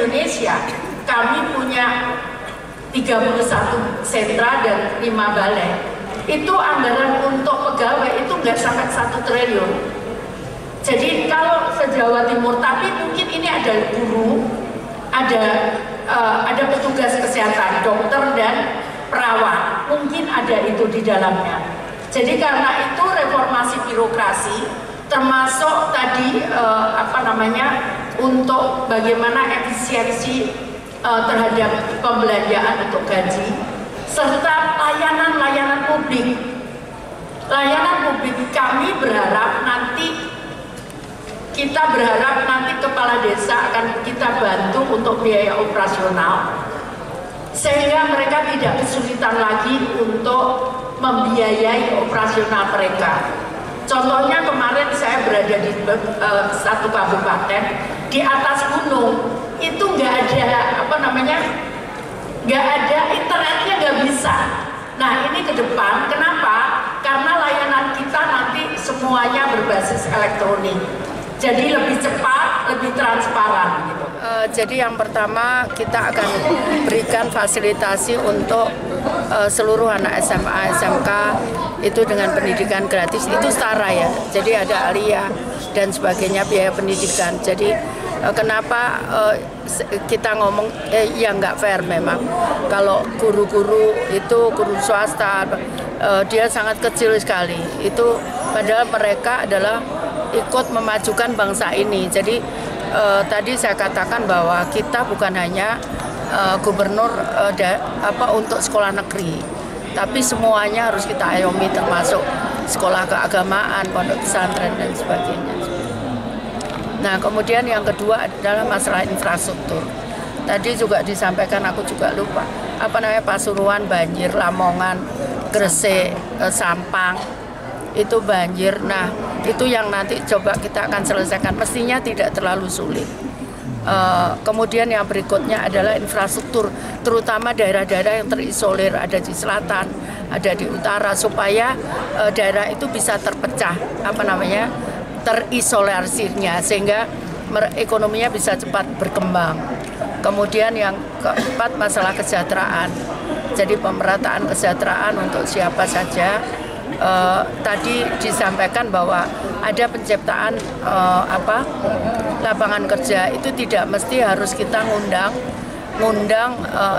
se-Indonesia kami punya 31 sentra dan 5 balai. Itu anggaran untuk pegawai itu nggak sampai 1 triliun. Jadi kalau se-Jawa Timur, tapi mungkin ini ada guru, ada petugas kesehatan, dokter dan perawat, mungkin ada itu di dalamnya. Jadi karena itu reformasi birokrasi, termasuk tadi untuk bagaimana efisiensi terhadap pembelanjaan untuk gaji, serta layanan publik. Layanan publik kami berharap nanti kepala desa akan kita bantu untuk biaya operasional, sehingga mereka tidak kesulitan lagi untuk membiayai operasional mereka. Contohnya kemarin saya berada di satu kabupaten di atas gunung, itu nggak ada nggak ada internetnya, nggak bisa. Nah ini ke depan, kenapa? Karena layanan kita nanti semuanya berbasis elektronik. Jadi lebih cepat, lebih transparan gitu. Jadi yang pertama kita akan berikan fasilitasi untuk seluruh anak SMA, SMK itu dengan pendidikan gratis, itu setara ya. Jadi ada alia dan sebagainya, biaya pendidikan. Jadi kenapa kita ngomong ya nggak fair memang. Kalau guru-guru itu guru swasta, dia sangat kecil sekali. Itu padahal mereka adalah ikut memajukan bangsa ini. Jadi tadi saya katakan bahwa kita bukan hanya gubernur untuk sekolah negeri, tapi semuanya harus kita ayomi, termasuk sekolah keagamaan, pondok pesantren dan sebagainya. Nah kemudian yang kedua adalah masalah infrastruktur. Tadi juga disampaikan, aku juga lupa, Pasuruan banjir, Lamongan, Gresik, Sampang itu banjir. Nah itu yang nanti coba kita akan selesaikan, mestinya tidak terlalu sulit. Kemudian yang berikutnya adalah infrastruktur, terutama daerah-daerah yang terisolir, ada di selatan, ada di utara, supaya daerah itu bisa terpecah terisolasinya, sehingga ekonominya bisa cepat berkembang. Kemudian yang keempat masalah kesejahteraan, jadi pemerataan kesejahteraan untuk siapa saja. Tadi disampaikan bahwa ada penciptaan lapangan kerja, itu tidak mesti harus kita ngundang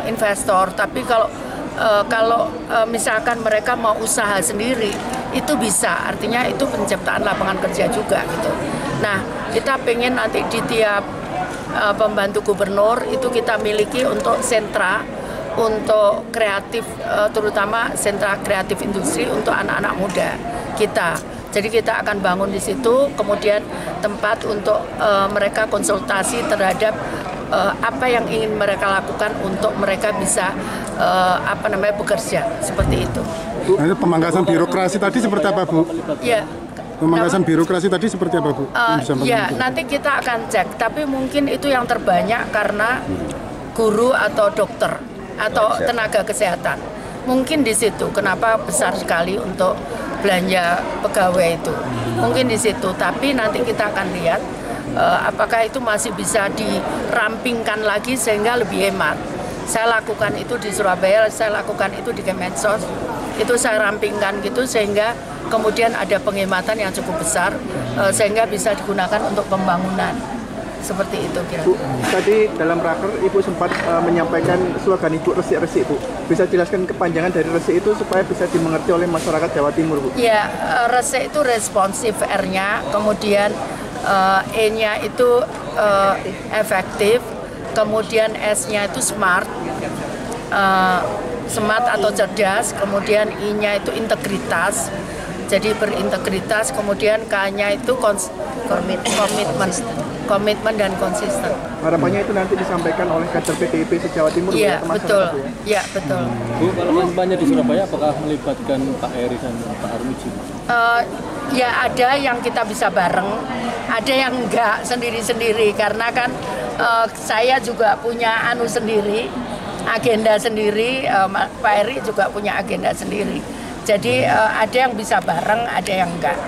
investor, tapi kalau misalkan mereka mau usaha sendiri itu bisa, artinya itu penciptaan lapangan kerja juga gitu. Nah kita pengen nanti di tiap pembantu gubernur itu kita miliki untuk sentra untuk kreatif, terutama sentra kreatif industri untuk anak-anak muda kita. Jadi kita akan bangun di situ, kemudian tempat untuk mereka konsultasi terhadap apa yang ingin mereka lakukan untuk mereka bisa bekerja seperti itu. Bu, pemangkasan birokrasi tadi seperti apa, Bu? Ya. Pemangkasan birokrasi tadi seperti apa, Bu? Ya, nanti kita akan cek. Tapi mungkin itu yang terbanyak karena guru atau dokter atau tenaga kesehatan. Mungkin di situ kenapa besar sekali untuk belanja pegawai itu. Mungkin di situ, tapi nanti kita akan lihat apakah itu masih bisa dirampingkan lagi sehingga lebih hemat. Saya lakukan itu di Surabaya, saya lakukan itu di Kemensos. Itu saya rampingkan gitu sehingga kemudian ada penghematan yang cukup besar sehingga bisa digunakan untuk pembangunan. Seperti itu kira. Bu, tadi dalam raker Ibu sempat menyampaikan slogan Ibu resik-resik, Bu. Bisa jelaskan kepanjangan dari resik itu supaya bisa dimengerti oleh masyarakat Jawa Timur, Bu? Ya, resik itu responsif, R-nya, kemudian E-nya itu efektif, kemudian S-nya itu smart, smart atau cerdas, kemudian I-nya itu integritas, jadi berintegritas, kemudian K-nya itu komitmen dan konsisten. Harapannya itu nanti disampaikan oleh kader PDIP se-Jawa Timur. Iya, betul. Ya, betul. Bu, kalau kampanye di Surabaya apakah melibatkan Pak Heri dan Pak Armuji? Ya ada yang kita bisa bareng, ada yang enggak sendiri-sendiri, karena kan saya juga punya sendiri, agenda sendiri, Pak Heri juga punya agenda sendiri. Jadi ada yang bisa bareng, ada yang enggak.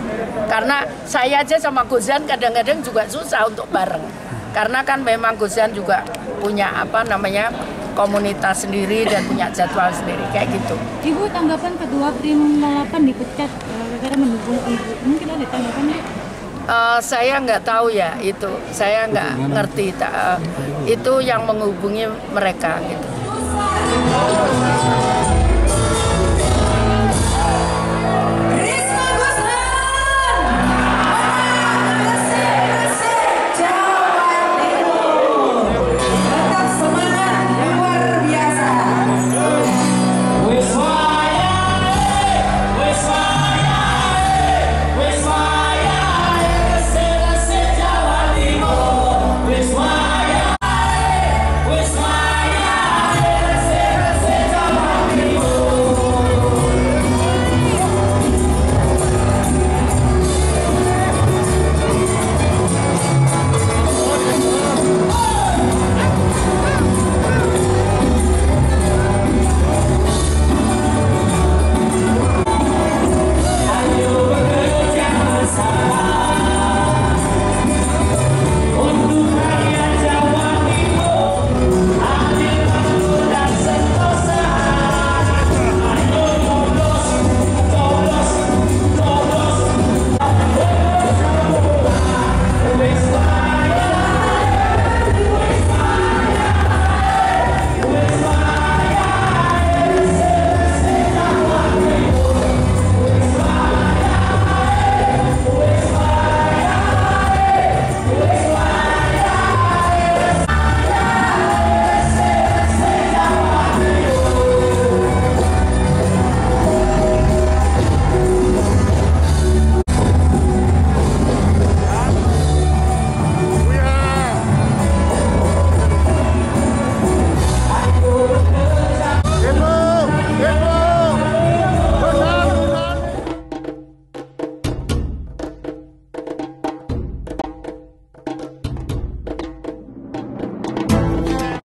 Karena saya aja sama Guzan kadang-kadang juga susah untuk bareng. Karena kan memang Guzan juga punya komunitas sendiri dan punya jadwal sendiri kayak gitu. Ibu, tanggapan ketua tim 08 dipecat gara-gara mendukung ibu, mungkin ada tanggapan ya? Saya nggak tahu ya itu, saya nggak ngerti. Itu yang menghubungi mereka gitu.